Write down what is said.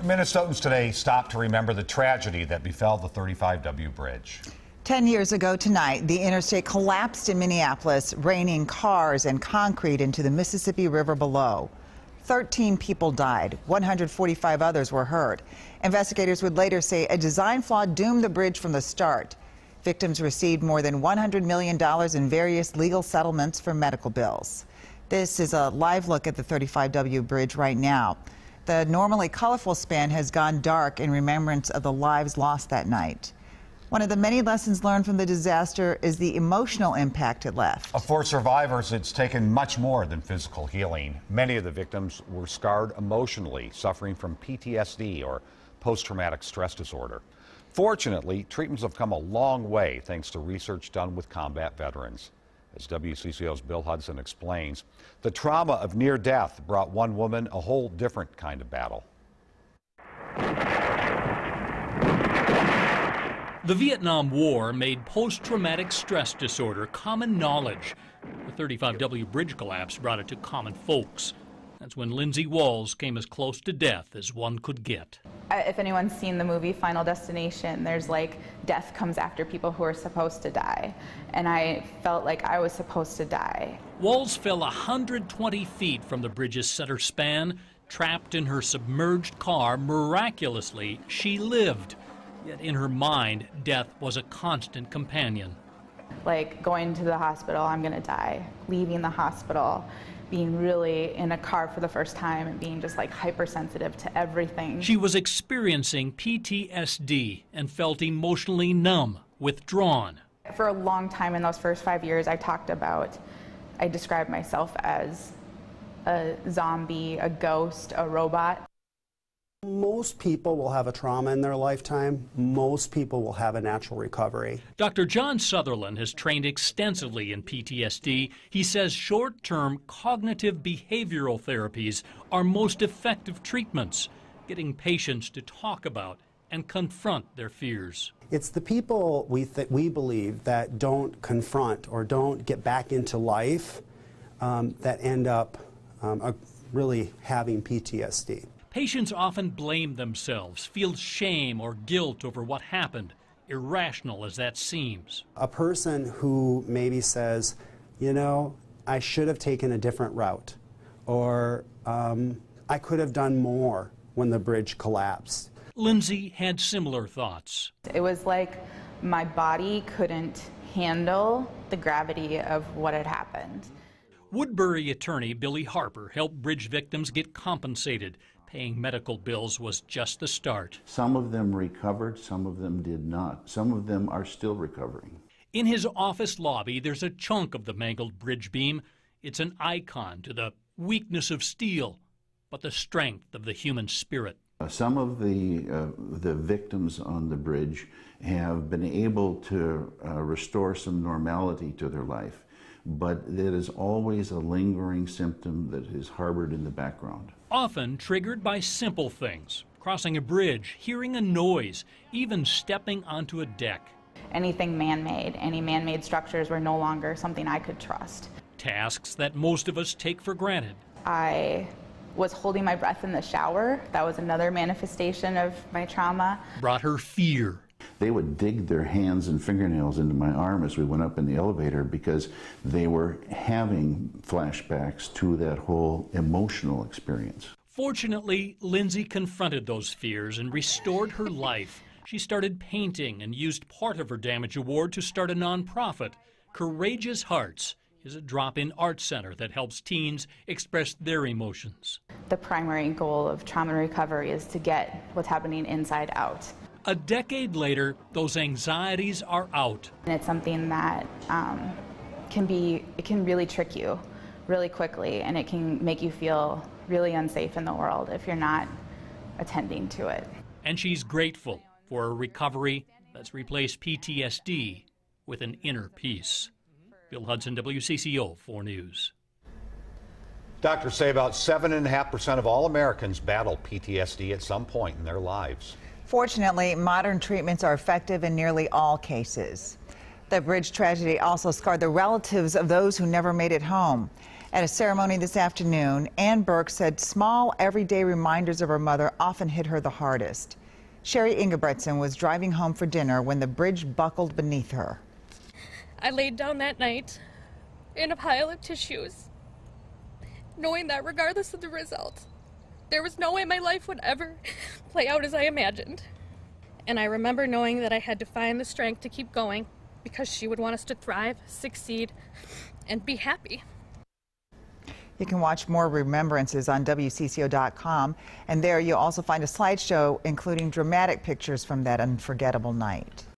Minnesotans today stopped to remember the tragedy that befell the 35W bridge. 10 years ago tonight, the interstate collapsed in Minneapolis, raining cars and concrete into the Mississippi River below. 13 people died. 145 others were hurt. Investigators would later say a design flaw doomed the bridge from the start. Victims received more than $100 million in various legal settlements for medical bills. This is a live look at the 35W bridge right now. The normally colorful span has gone dark in remembrance of the lives lost that night. One of the many lessons learned from the disaster is the emotional impact it left. For survivors, it's taken much more than physical healing. Many of the victims were scarred emotionally, suffering from PTSD or post-traumatic stress disorder. Fortunately, treatments have come a long way thanks to research done with combat veterans. As WCCO's Bill Hudson explains, the trauma of near death brought one woman a whole different kind of battle. The Vietnam War made post-traumatic stress disorder common knowledge. The 35W bridge collapse brought it to common folks. That's when Lindsay Walls came as close to death as one could get. If anyone's seen the movie Final Destination, there's like death comes after people who are supposed to die. And I felt like I was supposed to die. Walls fell 120 feet from the bridge's center span. Trapped in her submerged car, miraculously, she lived. Yet in her mind, death was a constant companion. Like going to the hospital, I'm gonna die. Leaving the hospital, being really in a car for the first time and being just like hypersensitive to everything. She was experiencing PTSD and felt emotionally numb, withdrawn. For a long time in those first 5 years, I described myself as a zombie, a ghost, a robot. Most people will have a trauma in their lifetime. Most people will have a natural recovery. Dr. John Sutherland has trained extensively in PTSD. He says short-term cognitive behavioral therapies are most effective treatments, getting patients to talk about and confront their fears. It's the people we believe that don't confront or don't get back into life that end up really having PTSD. Patients often blame themselves, feel shame or guilt over what happened, irrational as that seems. A person who maybe says, you know, I should have taken a different route, or I could have done more when the bridge collapsed. Lindsay had similar thoughts. It was like my body couldn't handle the gravity of what had happened. Woodbury attorney Billy Harper helped bridge victims get compensated. Paying medical bills was just the start. Some of them recovered, some of them did not. Some of them are still recovering. In his office lobby, there's a chunk of the mangled bridge beam. It's an icon to the weakness of steel, but the strength of the human spirit. Some of the victims on the bridge have been able to restore some normality to their life, but it is always a lingering symptom that is harbored in the background. Often triggered by simple things, crossing a bridge, hearing a noise, even stepping onto a deck. Anything man-made, any man-made structures were no longer something I could trust. Tasks that most of us take for granted. I was holding my breath in the shower. That was another manifestation of my trauma. Brought her fear. They would dig their hands and fingernails into my arm as we went up in the elevator because they were having flashbacks to that whole emotional experience. Fortunately, Lindsay confronted those fears and restored her life. She started painting and used part of her damage award to start a nonprofit. Courageous Hearts is a drop-in art center that helps teens express their emotions. The primary goal of trauma recovery is to get what's happening inside out. A decade later, those anxieties are out. And it's something that can really trick you really quickly, and it can make you feel really unsafe in the world if you're not attending to it. And she's grateful for a recovery that's replaced PTSD with an inner peace. Bill Hudson, WCCO 4 News. Doctors say about 7.5% of all Americans battle PTSD at some point in their lives. Fortunately, modern treatments are effective in nearly all cases. The bridge tragedy also scarred the relatives of those who never made it home. At a ceremony this afternoon, Ann Burke said small, everyday reminders of her mother often hit her the hardest. Sherry Ingebretson was driving home for dinner when the bridge buckled beneath her. I laid down that night in a pile of tissues, knowing that regardless of the result, there was no way my life would ever play out as I imagined. And I remember knowing that I had to find the strength to keep going because she would want us to thrive, succeed, and be happy. You can watch more remembrances on WCCO.com, and there you'll also find a slideshow including dramatic pictures from that unforgettable night.